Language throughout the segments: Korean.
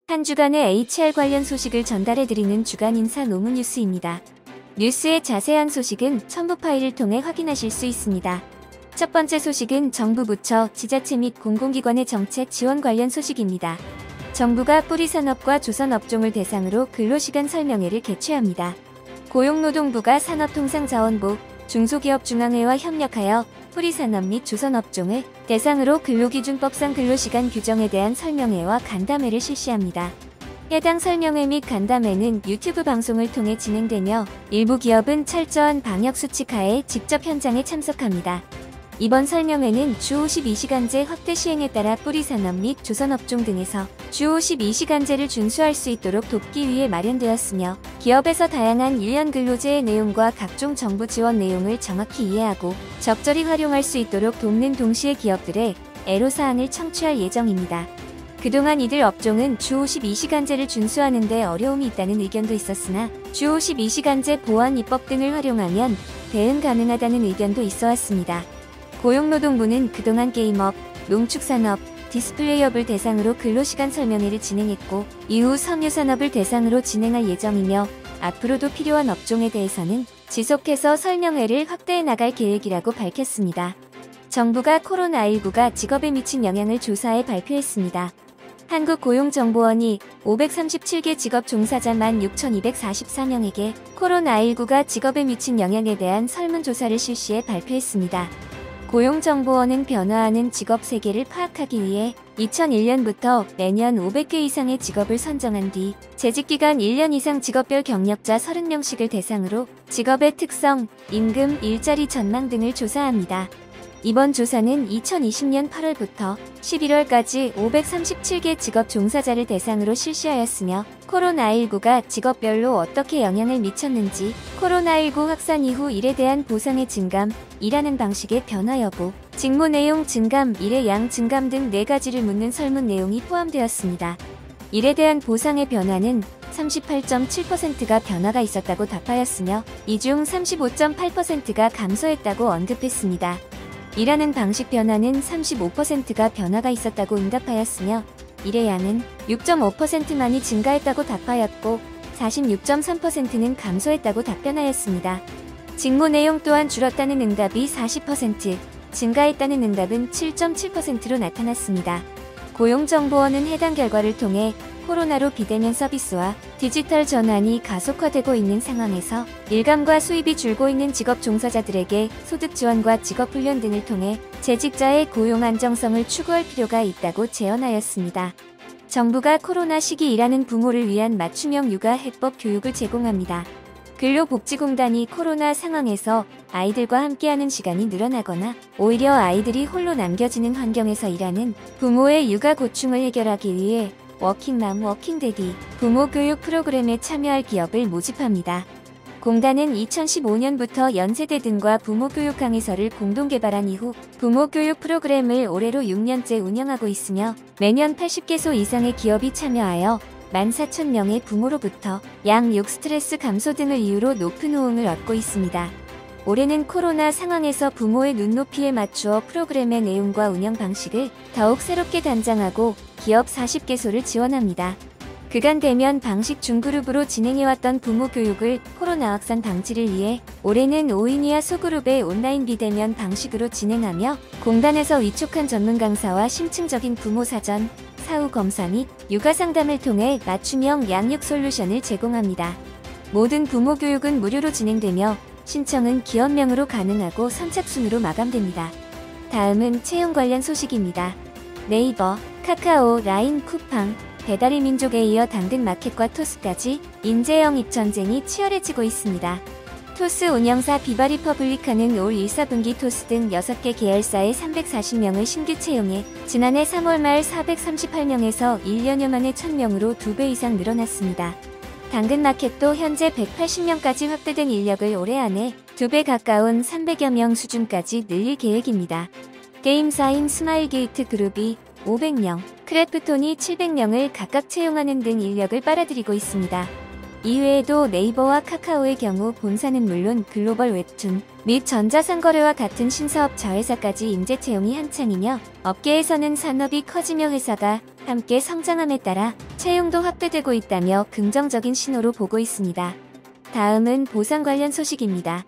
한 주간의 HR 관련 소식을 전달해드리는 주간 인사 노무 뉴스입니다. 뉴스의 자세한 소식은 첨부 파일을 통해 확인하실 수 있습니다. 첫 번째 소식은 정부 부처, 지자체 및 공공기관의 정책 지원 관련 소식입니다. 정부가 뿌리산업과 조선업종을 대상으로 근로시간 설명회를 개최합니다. 고용노동부가 산업통상자원부, 중소기업중앙회와 협력하여 뿌리산업 및 조선업종을 대상으로 근로기준법상 근로시간 규정에 대한 설명회와 간담회를 실시합니다. 해당 설명회 및 간담회는 유튜브 방송을 통해 진행되며 일부 기업은 철저한 방역 수칙하에 직접 현장에 참석합니다. 이번 설명회는 주 52시간제 확대 시행에 따라 뿌리산업 및 조선업종 등에서 주 52시간제를 준수할 수 있도록 돕기 위해 마련되었으며 기업에서 다양한 1년 근로제의 내용과 각종 정부 지원 내용을 정확히 이해하고 적절히 활용할 수 있도록 돕는 동시에 기업들의 애로사항을 청취할 예정입니다. 그동안 이들 업종은 주 52시간제를 준수하는 데 어려움이 있다는 의견도 있었으나 주 52시간제 보완 입법 등을 활용하면 대응 가능하다는 의견도 있어왔습니다. 고용노동부는 그동안 게임업, 농축산업, 디스플레이업을 대상으로 근로시간 설명회를 진행했고 이후 섬유산업을 대상으로 진행할 예정이며 앞으로도 필요한 업종에 대해서는 지속해서 설명회를 확대해 나갈 계획이라고 밝혔습니다. 정부가 코로나19가 직업에 미친 영향을 조사해 발표했습니다. 한국고용정보원이 537개 직업 종사자 16,244명에게 코로나19가 직업에 미친 영향에 대한 설문조사를 실시해 발표했습니다. 고용정보원은 변화하는 직업 세계를 파악하기 위해 2001년부터 매년 500개 이상의 직업을 선정한 뒤 재직기간 1년 이상 직업별 경력자 30명씩을 대상으로 직업의 특성, 임금, 일자리 전망 등을 조사합니다. 이번 조사는 2020년 8월부터 11월까지 537개 직업 종사자를 대상으로 실시하였으며 코로나19가 직업별로 어떻게 영향을 미쳤는지, 코로나19 확산 이후 일에 대한 보상의 증감, 일하는 방식의 변화 여부, 직무 내용 증감, 일의 양 증감 등 4가지를 묻는 설문 내용이 포함되었습니다. 일에 대한 보상의 변화는 38.7%가 변화가 있었다고 답하였으며 이 중 35.8%가 감소했다고 언급했습니다. 일하는 방식 변화는 35%가 변화가 있었다고 응답하였으며 일의 양은 6.5%만이 증가했다고 답하였고 46.3%는 감소했다고 답변하였습니다. 직무 내용 또한 줄었다는 응답이 40%, 증가했다는 응답은 7.7%로 나타났습니다. 고용정보원은 해당 결과를 통해 코로나로 비대면 서비스와 디지털 전환이 가속화되고 있는 상황에서 일감과 수입이 줄고 있는 직업 종사자들에게 소득 지원과 직업 훈련 등을 통해 재직자의 고용 안정성을 추구할 필요가 있다고 제언하였습니다. 정부가 코로나 시기 일하는 부모를 위한 맞춤형 육아 해법 교육을 제공합니다. 근로복지공단이 코로나 상황에서 아이들과 함께하는 시간이 늘어나거나 오히려 아이들이 홀로 남겨지는 환경에서 일하는 부모의 육아 고충을 해결하기 위해 워킹맘, 워킹데디 부모 교육 프로그램에 참여할 기업을 모집합니다. 공단은 2015년부터 연세대 등과 부모 교육 강의서를 공동 개발한 이후 부모 교육 프로그램을 올해로 6년째 운영하고 있으며 매년 80개소 이상의 기업이 참여하여 14,000명의 부모로부터 양육 스트레스 감소 등을 이유로 높은 호응을 얻고 있습니다. 올해는 코로나 상황에서 부모의 눈높이에 맞추어 프로그램의 내용과 운영 방식을 더욱 새롭게 단장하고 기업 40개소를 지원합니다. 그간 대면 방식 중그룹으로 진행해왔던 부모 교육을 코로나 확산 방지를 위해 올해는 5인 이하 소그룹의 온라인 비대면 방식으로 진행하며 공단에서 위촉한 전문 강사와 심층적인 부모 사전, 사후 검사 및 육아 상담을 통해 맞춤형 양육 솔루션을 제공합니다. 모든 부모 교육은 무료로 진행되며 신청은 기업명으로 가능하고 선착순으로 마감됩니다. 다음은 채용 관련 소식입니다. 네이버, 카카오, 라인, 쿠팡, 배달의 민족에 이어 당근마켓과 토스까지 인재 영입 전쟁이 치열해지고 있습니다. 토스 운영사 비바리퍼블리카는 올 1, 4분기 토스 등 6개 계열사의 340명을 신규 채용해 지난해 3월 말 438명에서 1년여 만에 1000명으로 2배 이상 늘어났습니다. 당근마켓도 현재 180명까지 확대된 인력을 올해 안에 2배 가까운 300여 명 수준까지 늘릴 계획입니다. 게임사인 스마일게이트 그룹이 500명, 크래프톤이 700명을 각각 채용하는 등 인력을 빨아들이고 있습니다. 이외에도 네이버와 카카오의 경우 본사는 물론 글로벌 웹툰 및 전자상거래와 같은 신사업 자회사까지 인재 채용이 한창이며 업계에서는 산업이 커지며 회사가 함께 성장함에 따라 채용도 확대되고 있다며 긍정적인 신호로 보고 있습니다. 다음은 보상 관련 소식입니다.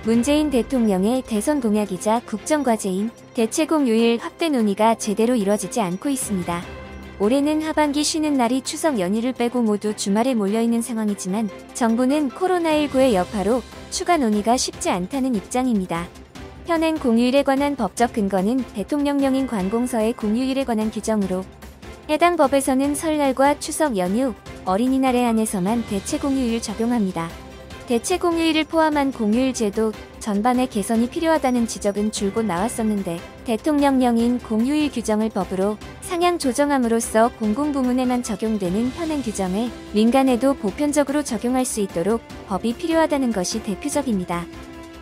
문재인 대통령의 대선 공약이자 국정과제인 대체공휴일 확대 논의가 제대로 이뤄지지 않고 있습니다. 올해는 하반기 쉬는 날이 추석 연휴를 빼고 모두 주말에 몰려있는 상황이지만 정부는 코로나19의 여파로 추가 논의가 쉽지 않다는 입장입니다. 현행 공휴일에 관한 법적 근거는 대통령령인 관공서의 공휴일에 관한 규정으로 해당 법에서는 설날과 추석 연휴, 어린이날에 한해서만 대체공휴일 적용합니다. 대체공휴일을 포함한 공휴일 제도 전반의 개선이 필요하다는 지적은 줄곧 나왔었는데 대통령령인 공휴일 규정을 법으로 상향 조정함으로써 공공부문에만 적용되는 현행 규정을 민간에도 보편적으로 적용할 수 있도록 법이 필요하다는 것이 대표적입니다.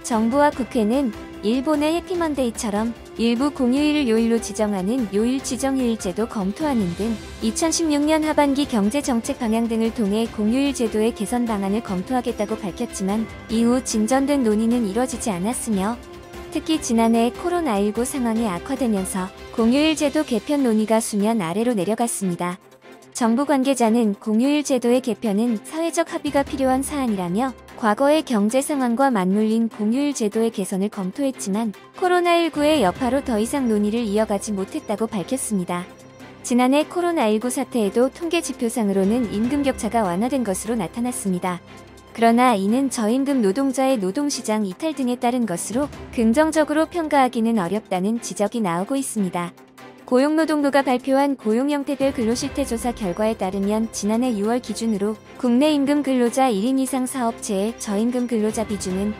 정부와 국회는 일본의 해피먼데이처럼 일부 공휴일을 요일로 지정하는 요일 지정휴일 제도 검토하는 등 2016년 하반기 경제정책 방향 등을 통해 공휴일 제도의 개선 방안을 검토하겠다고 밝혔지만 이후 진전된 논의는 이뤄지지 않았으며 특히 지난해 코로나19 상황이 악화되면서 공휴일 제도 개편 논의가 수면 아래로 내려갔습니다. 정부 관계자는 공휴일 제도의 개편은 사회적 합의가 필요한 사안이라며 과거의 경제 상황과 맞물린 공휴일 제도의 개선을 검토했지만 코로나19의 여파로 더 이상 논의를 이어가지 못했다고 밝혔습니다. 지난해 코로나19 사태에도 통계 지표상으로는 임금 격차가 완화된 것으로 나타났습니다. 그러나 이는 저임금 노동자의 노동시장 이탈 등에 따른 것으로 긍정적으로 평가하기는 어렵다는 지적이 나오고 있습니다. 고용노동부가 발표한 고용형태별 근로실태 조사 결과에 따르면 지난해 6월 기준으로 국내 임금 근로자 1인 이상 사업체의 저임금 근로자 비중은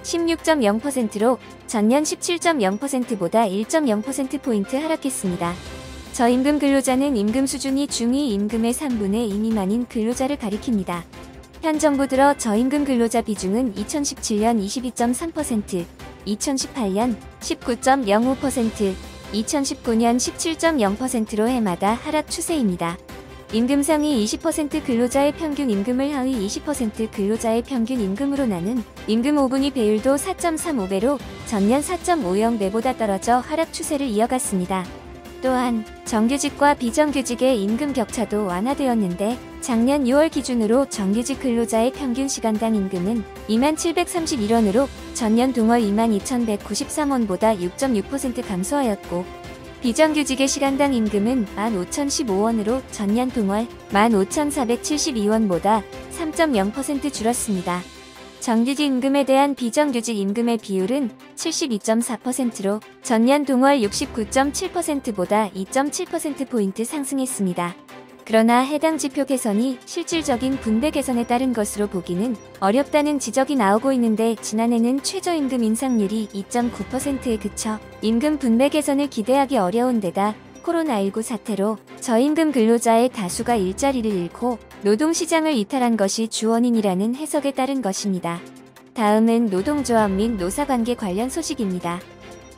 16.0%로 전년 17.0%보다 1.0%포인트 하락했습니다. 저임금 근로자는 임금 수준이 중위 임금의 3분의 2 미만인 근로자를 가리킵니다. 현 정부 들어 저임금 근로자 비중은 2017년 22.3%, 2018년 19.05%, 2019년 17.0%로 해마다 하락 추세입니다. 임금 상위 20% 근로자의 평균 임금을 하위 20% 근로자의 평균 임금으로 나눈 임금 5분위 배율도 4.35배로 전년 4.50배보다 떨어져 하락 추세를 이어갔습니다. 또한 정규직과 비정규직의 임금 격차도 완화되었는데 작년 6월 기준으로 정규직 근로자의 평균 시간당 임금은 2731원으로 전년 동월 22,193원보다 6.6% 감소하였고 비정규직의 시간당 임금은 15,015원으로 전년 동월 15,472원보다 3.0% 줄었습니다. 정규직 임금에 대한 비정규직 임금의 비율은 72.4%로 전년 동월 69.7%보다 2.7%포인트 상승했습니다. 그러나 해당 지표 개선이 실질적인 분배 개선에 따른 것으로 보기는 어렵다는 지적이 나오고 있는데 지난해는 최저임금 인상률이 2.9%에 그쳐 임금 분배 개선을 기대하기 어려운 데다 코로나19 사태로 저임금 근로자의 다수가 일자리를 잃고 노동시장을 이탈한 것이 주원인이라는 해석에 따른 것입니다. 다음은 노동조합 및 노사관계 관련 소식입니다.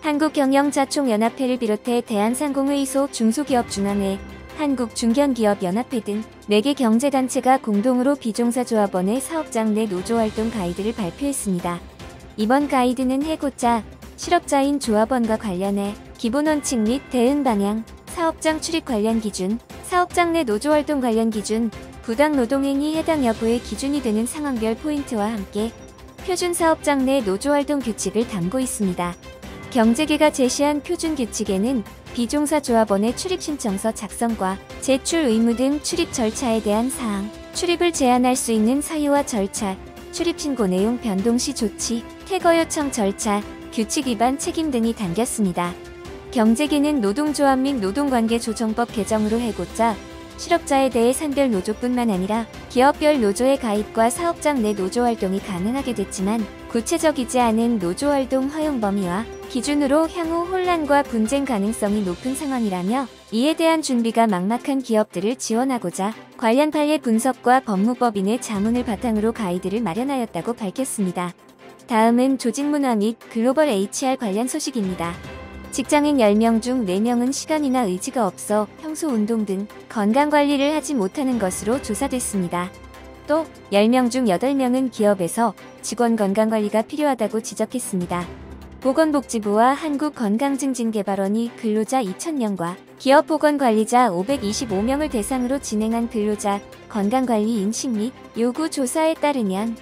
한국경영자총연합회를 비롯해 대한상공회의소 중소기업중앙회, 한국중견기업연합회 등 4개 경제단체가 공동으로 비종사조합원의 사업장 내 노조활동 가이드를 발표했습니다. 이번 가이드는 해고자, 실업자인 조합원과 관련해 기본원칙 및 대응 방향, 사업장 출입 관련 기준, 사업장 내 노조활동 관련 기준, 부당노동행위 해당 여부의 기준이 되는 상황별 포인트와 함께 표준 사업장 내 노조활동 규칙을 담고 있습니다. 경제계가 제시한 표준 규칙에는 비종사 조합원의 출입신청서 작성과 제출 의무 등 출입 절차에 대한 사항, 출입을 제한할 수 있는 사유와 절차, 출입신고 내용 변동 시 조치, 퇴거 요청 절차, 규칙 위반 책임 등이 담겼습니다. 경제계는 노동조합 및 노동관계 조정법 개정으로 해고자, 실업자에 대해 산별 노조뿐만 아니라 기업별 노조의 가입과 사업장 내 노조활동이 가능하게 됐지만 구체적이지 않은 노조활동 허용 범위와 기준으로 향후 혼란과 분쟁 가능성이 높은 상황이라며 이에 대한 준비가 막막한 기업들을 지원하고자 관련 판례 분석과 법무법인의 자문을 바탕으로 가이드를 마련하였다고 밝혔습니다. 다음은 조직문화 및 글로벌 HR 관련 소식입니다. 직장인 10명 중 4명은 시간이나 의지가 없어 평소 운동 등 건강관리를 하지 못하는 것으로 조사됐습니다. 또 10명 중 8명은 기업에서 직원 건강관리가 필요하다고 지적했습니다. 보건복지부와 한국건강증진개발원이 근로자 2,000명과 기업 보건관리자 525명을 대상으로 진행한 근로자 건강관리 인식 및 요구 조사에 따르면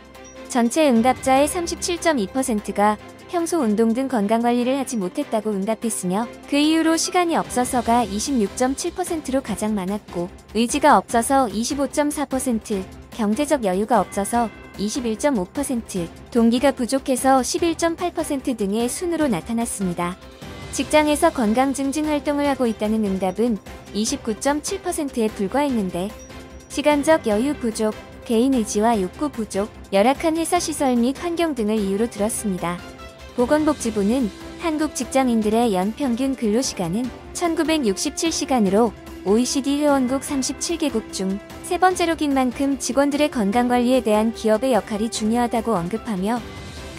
전체 응답자의 37.2%가 평소 운동 등 건강관리를 하지 못했다고 응답했으며 그 이후로 시간이 없어서가 26.7%로 가장 많았고 의지가 없어서 25.4%, 경제적 여유가 없어서 21.5%, 동기가 부족해서 11.8% 등의 순으로 나타났습니다. 직장에서 건강증진 활동을 하고 있다는 응답은 29.7%에 불과했는데 시간적 여유 부족, 개인 의지와 욕구 부족, 열악한 회사 시설 및 환경 등을 이유로 들었습니다. 보건복지부는 한국 직장인들의 연평균 근로시간은 1967시간으로 OECD 회원국 37개국 중 세 번째로 긴 만큼 직원들의 건강관리에 대한 기업의 역할이 중요하다고 언급하며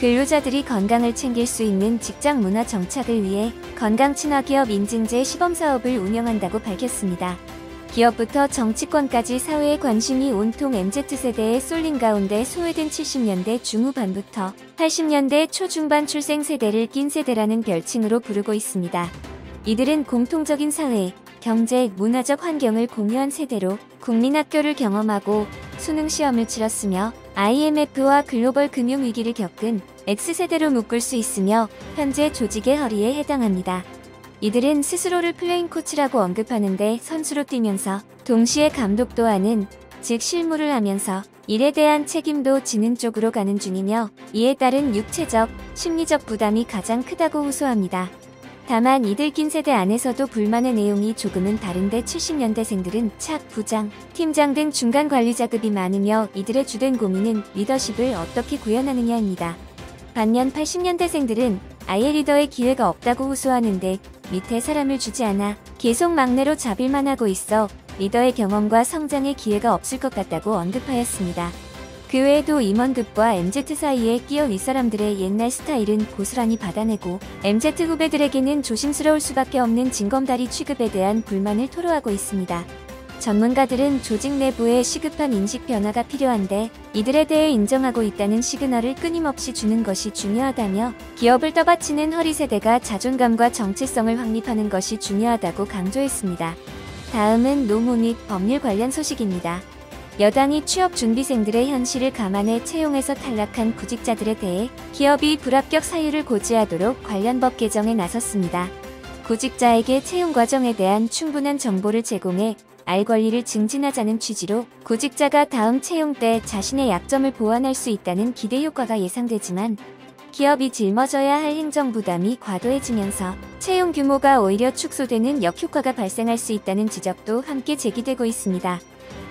근로자들이 건강을 챙길 수 있는 직장 문화 정착을 위해 건강친화기업 인증제 시범사업을 운영한다고 밝혔습니다. 기업부터 정치권까지 사회의 관심이 온통 MZ세대에 쏠린 가운데 소외된 70년대 중후반부터 80년대 초중반 출생 세대를 낀 세대라는 별칭으로 부르고 있습니다. 이들은 공통적인 사회, 경제, 문화적 환경을 공유한 세대로 국민학교를 경험하고 수능시험을 치렀으며 IMF와 글로벌 금융위기를 겪은 X세대로 묶을 수 있으며 현재 조직의 허리에 해당합니다. 이들은 스스로를 플레인 코치라고 언급하는데 선수로 뛰면서 동시에 감독도 하는, 즉 실무를 하면서 일에 대한 책임도 지는 쪽으로 가는 중이며 이에 따른 육체적, 심리적 부담이 가장 크다고 호소합니다. 다만 이들 낀 세대 안에서도 불만의 내용이 조금은 다른데 70년대생들은 착, 부장, 팀장 등 중간 관리자급이 많으며 이들의 주된 고민은 리더십을 어떻게 구현하느냐입니다. 반면 80년대생들은 아예 리더의 기회가 없다고 호소하는데 밑에 사람을 주지 않아 계속 막내로 잡일만 하고 있어 리더의 경험과 성장의 기회가 없을 것 같다고 언급하였습니다. 그 외에도 임원급과 MZ 사이에 끼어 윗사람들의 옛날 스타일은 고스란히 받아내고 MZ 후배들에게는 조심스러울 수밖에 없는 징검다리 취급에 대한 불만을 토로하고 있습니다. 전문가들은 조직 내부에 시급한 인식 변화가 필요한데 이들에 대해 인정하고 있다는 시그널을 끊임없이 주는 것이 중요하다며 기업을 떠받치는 허리세대가 자존감과 정체성을 확립하는 것이 중요하다고 강조했습니다. 다음은 노무 및 법률 관련 소식입니다. 여당이 취업준비생들의 현실을 감안해 채용에서 탈락한 구직자들에 대해 기업이 불합격 사유를 고지하도록 관련 법 개정에 나섰습니다. 구직자에게 채용 과정에 대한 충분한 정보를 제공해 알 권리를 증진하자는 취지로 구직자가 다음 채용 때 자신의 약점을 보완할 수 있다는 기대 효과가 예상되지만 기업이 짊어져야 할 행정 부담이 과도해지면서 채용 규모가 오히려 축소되는 역효과가 발생할 수 있다는 지적도 함께 제기되고 있습니다.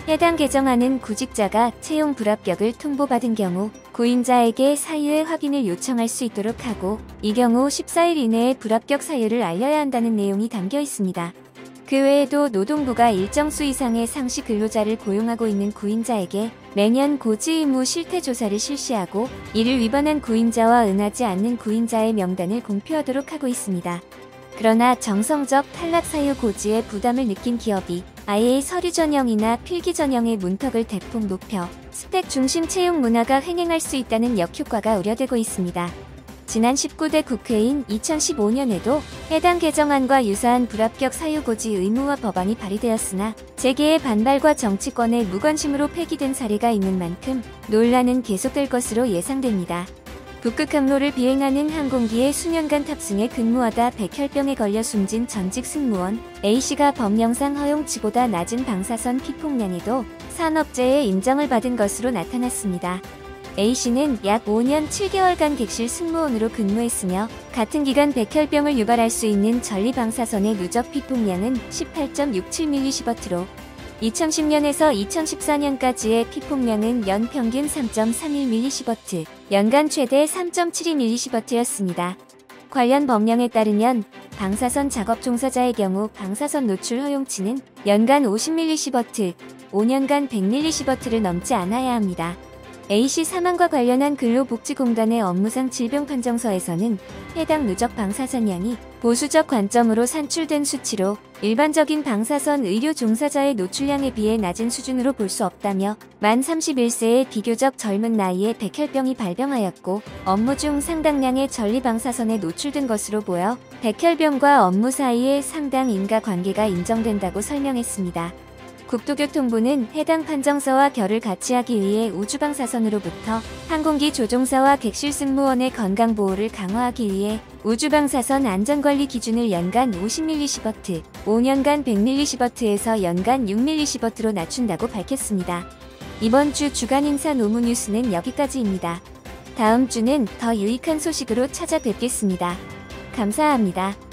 해당 개정안은 구직자가 채용 불합격을 통보받은 경우 구인자에게 사유의 확인을 요청할 수 있도록 하고 이 경우 14일 이내에 불합격 사유를 알려야 한다는 내용이 담겨 있습니다. 그 외에도 노동부가 일정 수 이상의 상시 근로자를 고용하고 있는 구인자에게 매년 고지 의무 실태 조사를 실시하고 이를 위반한 구인자와 응하지 않는 구인자의 명단을 공표하도록 하고 있습니다. 그러나 정성적 탈락 사유 고지에 부담을 느낀 기업이 아예 서류 전형이나 필기 전형의 문턱을 대폭 높여 스펙 중심 채용 문화가 횡행할 수 있다는 역효과가 우려되고 있습니다. 지난 19대 국회인 2015년에도 해당 개정안과 유사한 불합격 사유 고지 의무화 법안이 발의되었으나 재계의 반발과 정치권의 무관심으로 폐기된 사례가 있는 만큼 논란은 계속될 것으로 예상됩니다. 북극 항로를 비행하는 항공기에 수년간 탑승해 근무하다 백혈병에 걸려 숨진 전직 승무원 A씨가 법령상 허용치보다 낮은 방사선 피폭량에도 산업재해 인정을 받은 것으로 나타났습니다. A씨는 약 5년 7개월간 객실 승무원으로 근무했으며 같은 기간 백혈병을 유발할 수 있는 전리방사선의 누적 피폭량은 18.67mSv로 2010년에서 2014년까지의 피폭량은 연평균 3.31mSv, 연간 최대 3.72mSv였습니다. 관련 법령에 따르면 방사선 작업 종사자의 경우 방사선 노출 허용치는 연간 50mSv, 5년간 100mSv를 넘지 않아야 합니다. A씨 사망과 관련한 근로복지공단의 업무상 질병판정서에서는 해당 누적 방사선량이 보수적 관점으로 산출된 수치로 일반적인 방사선 의료 종사자의 노출량에 비해 낮은 수준으로 볼 수 없다며 만 31세의 비교적 젊은 나이에 백혈병이 발병하였고 업무 중 상당량의 전리방사선에 노출된 것으로 보여 백혈병과 업무 사이에 상당 인과관계가 인정된다고 설명했습니다. 국토교통부는 해당 판정서와 결을 같이 하기 위해 우주방사선으로부터 항공기 조종사와 객실 승무원의 건강보호를 강화하기 위해 우주방사선 안전관리 기준을 연간 50mSv, 5년간 100mSv에서 연간 6mSv로 낮춘다고 밝혔습니다. 이번 주 주간 인사 노무 뉴스는 여기까지입니다. 다음 주는 더 유익한 소식으로 찾아뵙겠습니다. 감사합니다.